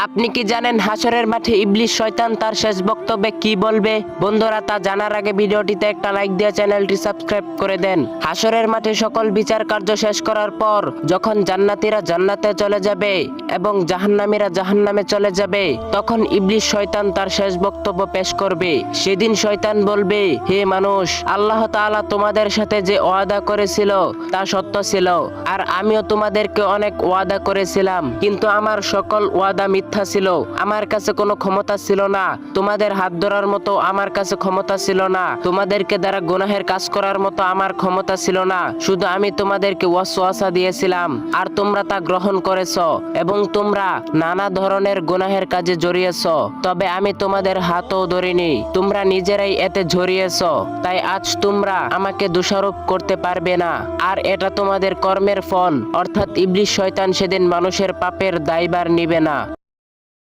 আপনি কি জানেন হাসরের মাঠে ইবলিস শয়তান তার শেষ বক্তব্যে কি বলবে? বন্ধুরা, তা জানার আগে ভিডিওটিতে একটা লাইক দিয়ে চ্যানেলটি সাবস্ক্রাইব করে দেন। হাসরের মাঠে সকল বিচার কার্য শেষ করার পর যখন জান্নাতীরা জান্নাতে চলে যাবে এবং জাহান্নামীরা জাহান্নামে চলে যাবে, তখন ইবলিস শয়তান তার শেষ বক্তব্য পেশ করবে। সেদিন শয়তান বলবে, হে মানুষ, আল্লাহ তাআলা তোমাদের সাথে যে ওয়াদা করেছিল তা সত্য ছিল, আর আমিও তোমাদেরকে অনেক ওয়াদা করেছিলাম, কিন্তু আমার সকল ওয়াদা মিথ্যা ছিল। আমার কাছে কোনো ক্ষমতা ছিল না, তোমাদের হাত ধরার মতো আমার কাছে ক্ষমতা ছিল না, তোমাদেরকে দ্বারা গুনাহের কাজ করার মতো আমার ক্ষমতা ছিল না। শুধু আমি তোমাদেরকে ওয়াসওয়াসা দিয়েছিলাম আর তোমরা তা গ্রহণ করেছো এবং তোমরা নানা ধরনের গুনাহের কাজে জড়িয়েছো, তবে আমি তোমাদের হাতও ধরিনি, তোমরা নিজেরাই এতে জড়িয়েছো। তাই আজ তোমরা আমাকে দোষারোপ করতে পারবে না, আর এটা তোমাদের কর্মের ফল। অর্থাৎ ইবলিস শয়তান সেদিন মানুষের পাপের দায়ভার নিবে না।